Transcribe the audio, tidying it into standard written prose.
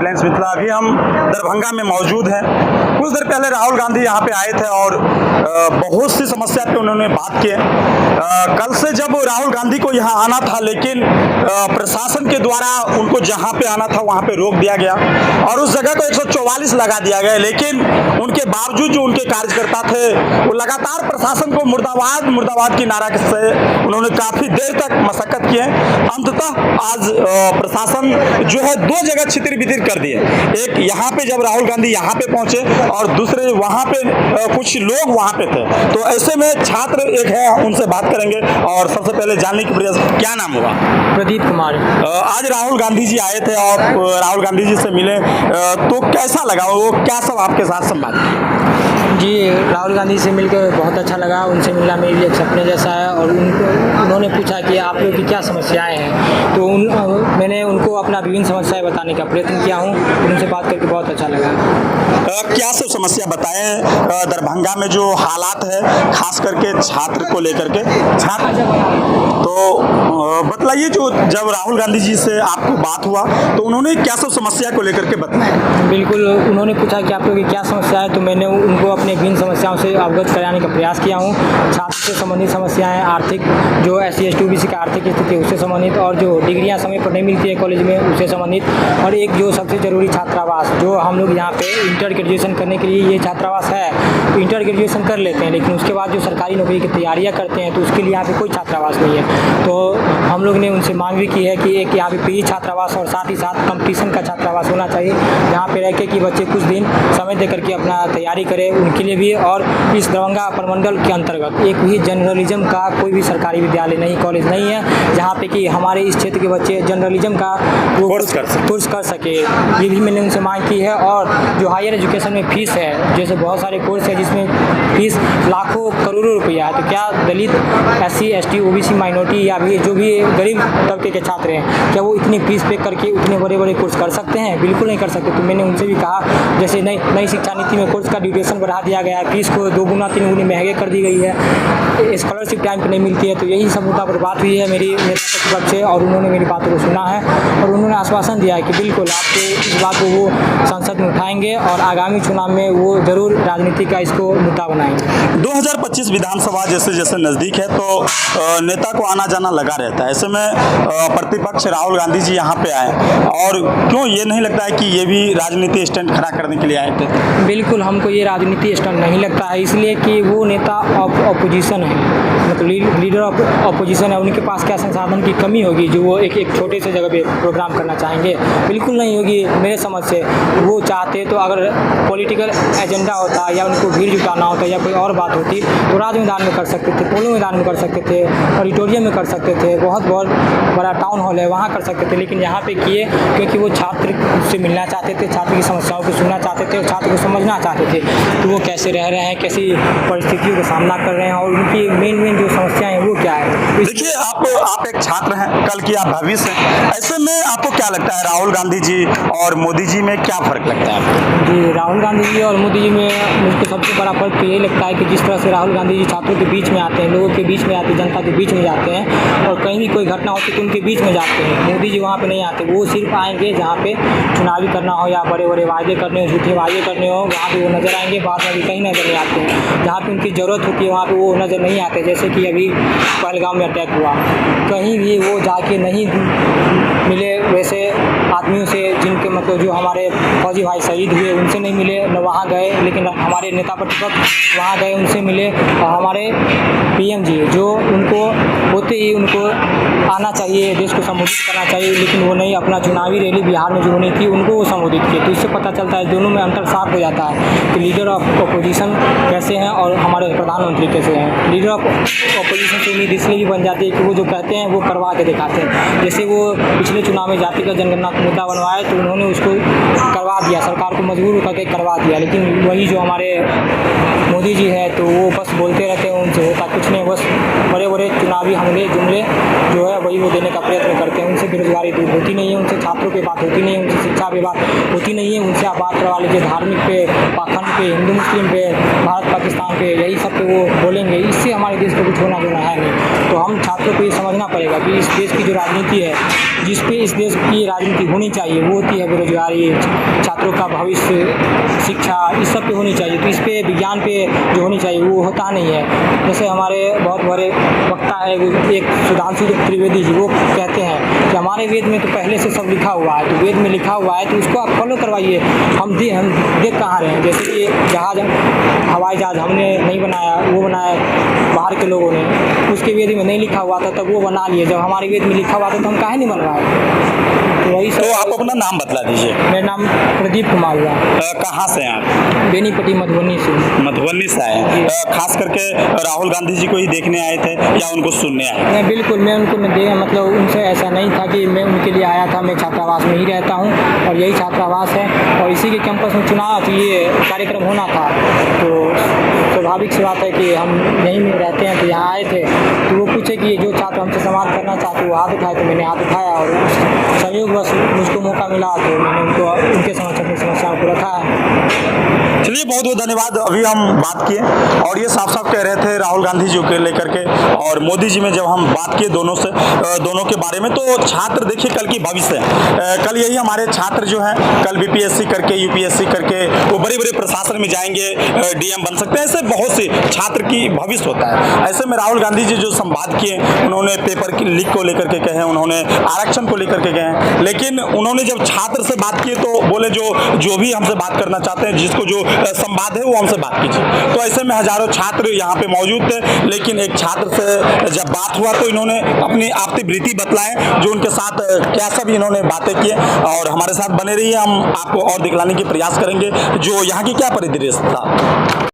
Headlines Mithila. अभी हम दरभंगा में मौजूद हैं। कुछ देर पहले राहुल गांधी यहाँ पे आए थे और बहुत सी समस्या पे उन्होंने बात की। कल से जब राहुल गांधी को यहाँ आना था, लेकिन प्रशासन के द्वारा उनको जहाँ पे आना था वहाँ पे रोक दिया गया और उस जगह को 144 लगा दिया गया। लेकिन उनके बावजूद जो उनके कार्यकर्ता थे वो लगातार प्रशासन को मुर्दाबाद मुर्दाबाद की नारा से उन्होंने काफी देर तक मशक्कत की है। अंततः आज प्रशासन जो है दो जगह छितिर बितिर कर दिए। एक यहाँ पे जब राहुल गांधी यहाँ पे पहुंचे और दूसरे वहाँ पे कुछ लोग वहाँ पे थे। तो ऐसे में छात्र एक है, उनसे बात करेंगे और सबसे पहले जानने की प्रयास, क्या नाम होगा? प्रदीप कुमार। आज राहुल गांधी जी आए थे और राहुल गांधी जी से मिले, तो कैसा लगा? वो क्या सब आपके साथ संवाद? जी, राहुल गांधी से मिलकर बहुत अच्छा लगा। उनसे मिलना मेरे लिए एक सपने जैसा है। और उन्होंने पूछा कि आप लोग की क्या समस्याएं हैं, तो मैंने उनको अपना विभिन्न समस्याएं बताने का प्रयत्न किया हूं। उनसे बात करके बहुत अच्छा लगा। क्या सब समस्या बताएं? दरभंगा में जो हालात है, खास करके छात्र को लेकर के, छात्र तो बतलाइए। जो जब राहुल गांधी जी से आपको बात हुआ तो उन्होंने क्या सब समस्या को लेकर के बताया? बिल्कुल, उन्होंने पूछा कि आप लोग की क्या समस्या है, तो मैंने उनको अपने विभिन्न समस्याओं से अवगत कराने का प्रयास किया हूँ। छात्र से संबंधित समस्याएं, आर्थिक जो SC ST OBC का आर्थिक स्थिति उससे संबंधित, और जो डिग्रियां समय पर नहीं मिलती है कॉलेज में उससे संबंधित, और एक जो सबसे ज़रूरी छात्रावास, जो हम लोग यहाँ पे इंटर ग्रेजुएशन करने के लिए ये छात्रावास है। तो इंटर ग्रेजुएशन कर लेते हैं, लेकिन उसके बाद जो सरकारी नौकरी की तैयारियाँ करते हैं तो उसके लिए यहाँ पे कोई छात्रावास नहीं है। तो हम लोग ने उनसे मांग भी की है कि एक यहाँ पे PE छात्रावास और साथ ही साथ कंपटीशन का छात्रावास होना चाहिए, जहाँ पे रह के कि बच्चे कुछ दिन समय दे करके अपना तैयारी करें उनके लिए भी। और इस दरभंगा प्रमंडल के अंतर्गत एक भी जर्नलिज्म का कोई भी सरकारी विद्यालय नहीं, कॉलेज नहीं है, जहाँ पे कि हमारे इस क्षेत्र के बच्चे जर्नलिज्म का कोर्स कर सके। ये भी मैंने उनसे मांग की है। और जो हायर एजुकेशन में फीस है, जैसे बहुत सारे कोर्स है जिसमें फीस लाखों करोड़ों रुपया है, तो क्या दलित SC ST OBC माइनॉरिटी या भी जो भी गरीब तबके के छात्र हैं, क्या वो इतनी फीस पे करके उतने बड़े बड़े कोर्स कर सकते हैं? बिल्कुल नहीं कर सकते। तो मैंने उनसे भी कहा, जैसे नई शिक्षा नीति में कोर्स का ड्यूरेशन बढ़ा दिया गया है, फीस को 2 गुना 3 गुनी महंगे कर दी गई है, स्कॉलरशिप टाइम पे नहीं मिलती है। तो यही सब मुद्दा पर बात हुई है मेरी नेता प्रतिपक्ष से, और उन्होंने मेरी बातों को सुना है और उन्होंने आश्वासन दिया है कि बिल्कुल आपके इस बात को वो संसद में उठाएंगे और आगामी चुनाव में वो जरूर राजनीति का इसको मुद्दा बनाएंगे। 2025 विधानसभा जैसे जैसे नज़दीक है तो नेता को आना जाना लगा रहता है। ऐसे में प्रतिपक्ष राहुल गांधी जी यहाँ पे आए, और क्यों ये नहीं लगता है कि ये भी राजनीति स्टैंड खड़ा करने के लिए आए थे? बिल्कुल, हमको ये राजनीति स्टैंड नहीं लगता है, इसलिए कि वो नेता ऑपोजिशन है, मतलब लीडर ऑफ ऑपोजिशन है। उनके पास क्या संसाधन की कमी होगी जो वो एक छोटे से जगह पे प्रोग्राम करना चाहेंगे? बिल्कुल नहीं होगी मेरे समझ से। वो चाहते तो अगर पॉलिटिकल एजेंडा होता या उनको भीड़ जुटाना होता या कोई और बात होती तो राज मैदान में कर सकते थे, पोलो मैदान में कर सकते थे, ऑडिटोरियम में कर सकते थे, बहुत बड़ा टाउन हॉल है वहाँ कर सकते थे। लेकिन यहाँ पे किए क्योंकि वो छात्र से मिलना चाहते थे, छात्र की समस्याओं को सुनना चाहते थे और छात्र को समझना चाहते थे कि वो कैसे रह रहे हैं, कैसी परिस्थितियों का सामना कर रहे हैं और उनकी मेन जो समस्याएं हैं वो क्या है। देखिए, आप एक छात्र हैं, कल की आप भविष्य हैं। ऐसे में आपको क्या लगता है राहुल गांधी जी और मोदी जी में क्या फर्क लगता है आपको? जी, राहुल गांधी जी और मोदी जी में मुझको सबसे बड़ा फर्क तो यही लगता है कि जिस तरह से राहुल गांधी जी छात्रों के बीच में आते हैं, लोगों के बीच में आते हैं, जनता के बीच में जाते हैं और कहीं भी कोई घटना होती है तो उनके बीच में जाते हैं। मोदी जी वहाँ पे नहीं आते, वो सिर्फ आएंगे जहाँ पे चुनावी करना हो या बड़े बड़े वायदे करने हो, झूठे वायदे करने हो, वहाँ पे वो नजर आएंगे, बाद में भी कहीं नजर नहीं आते हैं। जहाँ पे उनकी ज़रूरत होती है वहाँ पे वो नज़र नहीं आते। जैसे कि अभी पहलगाम में अटैक हुआ, कहीं भी वो जाके नहीं मिले वैसे आदमियों से जिनके मतलब जो हमारे फौजी भाई शहीद हुए उनसे नहीं मिले, न वहाँ गए। लेकिन हमारे नेता प्रतिपक्ष वहाँ गए, उनसे मिले। और हमारे PM जी जो उनको होते ही उनको आना चाहिए, देश को संबोधित करना चाहिए, लेकिन वो नहीं। अपना चुनावी रैली बिहार में जो होनी थी उनको वो संबोधित किए। तो इससे पता चलता है दोनों में अंतर साफ हो जाता है कि लीडर ऑफ अपोजिशन कैसे हैं और हमारे प्रधानमंत्री कैसे हैं। लीडर ऑफ अपोजिशन से उम्मीद इसलिए भी बन जाती है कि वो जो कहते हैं वो करवा के दिखाते हैं। जैसे वो पिछले चुनाव में जातिगत जनगणना का मुद्दा बनवाए तो उन्होंने उसको करवा दिया, सरकार को मजबूर करके करवा दिया। लेकिन वही जो हमारे मोदी जी है तो वो बस बोलते रहते हैं, उनसे होता कुछ नहीं, बस बड़े बड़े चुनाव चुनावी हमले जुमले जो है वही वो देने का प्रयत्न करते हैं। उनसे बेरोजगारी दूर होती नहीं है, उनसे छात्रों की बात होती नहीं है, उनसे शिक्षा की बात होती नहीं है। उनसे आप बात करवा लीजिए धार्मिक पे, पाखंड पे, हिंदू मुस्लिम पे, भारत पाकिस्तान पे, यही सब पे वो बोलेंगे। इससे हमारे देश को कुछ होना जोना है नहीं। तो हम छात्रों को ये समझना पड़ेगा कि इस देश की जो राजनीति है, जिस पे इस देश की राजनीति होनी चाहिए वो होती है बेरोजगारी, छात्रों का भविष्य, शिक्षा, इस सब पे होनी चाहिए। तो इस पे विज्ञान पे जो होनी चाहिए वो होता नहीं है। जैसे हमारे बहुत बड़े वक्ता है एक सुधांशु त्रिवेदी जी, वो कहते हैं कि हमारे वेद में तो पहले से सब लिखा हुआ है, तो वेद में लिखा हुआ है तो उसको आप फॉलो करवाइए। हम देख कहाँ रहे हैं, जैसे कि जहाज, हवाई जहाज हमने नहीं बनाया, वो बनाया बाहर के लोगों ने, उसके वेद में नहीं लिखा हुआ था तब वो बना लिए। जब हमारे वेद में लिखा हुआ था तो हम काहे नहीं बनवाए। तो वही सब। तो आप अपना नाम बतला दीजिए। मेरा नाम प्रदीप कुमार हुआ। कहाँ से हैं आप? बेनीपट्टी मधुबनी से। मधुबनी से आए हैं। खास करके राहुल गांधी जी को ही देखने आए थे या उनको सुनने आए? मैं बिल्कुल, मैं उनको मतलब उनसे ऐसा नहीं था कि मैं उनके लिए आया था। मैं छात्रावास में ही रहता हूँ और यही छात्रावास है और इसी के कैंपस में चुनाव ये कार्यक्रम होना था। तो स्वाभाविक सी बात है कि हम यहीं में रहते हैं तो यहाँ आए थे। तो वो पूछे कि जो छात्र हमसे संवाद करना चाहते वो हाथ उठाए, तो मैंने हाथ उठाया और संयोग बस मुझको मौका मिला तो मैंने उनको उनके समक्ष अपनी समस्याओं को रखा है। चलिए, बहुत बहुत धन्यवाद। अभी हम बात किए और ये साफ साफ कह रहे थे राहुल गांधी जी को लेकर के और मोदी जी में जब हम बात किए दोनों के बारे में, तो छात्र देखिए कल की भविष्य है। कल यही हमारे छात्र जो हैं कल बीपीएससी करके, यूपीएससी करके वो बड़े बड़े प्रशासन में जाएंगे, डीएम बन सकते हैं। ऐसे बहुत से छात्र की भविष्य होता है। ऐसे में राहुल गांधी जी जो संवाद किए, उन्होंने पेपर की लीक को लेकर के कहे, उन्होंने आरक्षण को लेकर के कहे, लेकिन उन्होंने जब छात्र से बात की तो बोले जो भी हमसे बात करना चाहते हैं, जिसको जो संवाद है वो हमसे बात कीजिए। तो ऐसे में हजारों छात्र यहाँ पे मौजूद थे, लेकिन एक छात्र से जब बात हुआ तो इन्होंने अपनी आपकी वृत्ति बतलाएं, जो उनके साथ क्या सब इन्होंने बातें की और हमारे साथ बने रहिए। हम आपको और दिखलाने की प्रयास करेंगे जो यहाँ की क्या परिदृश्य था।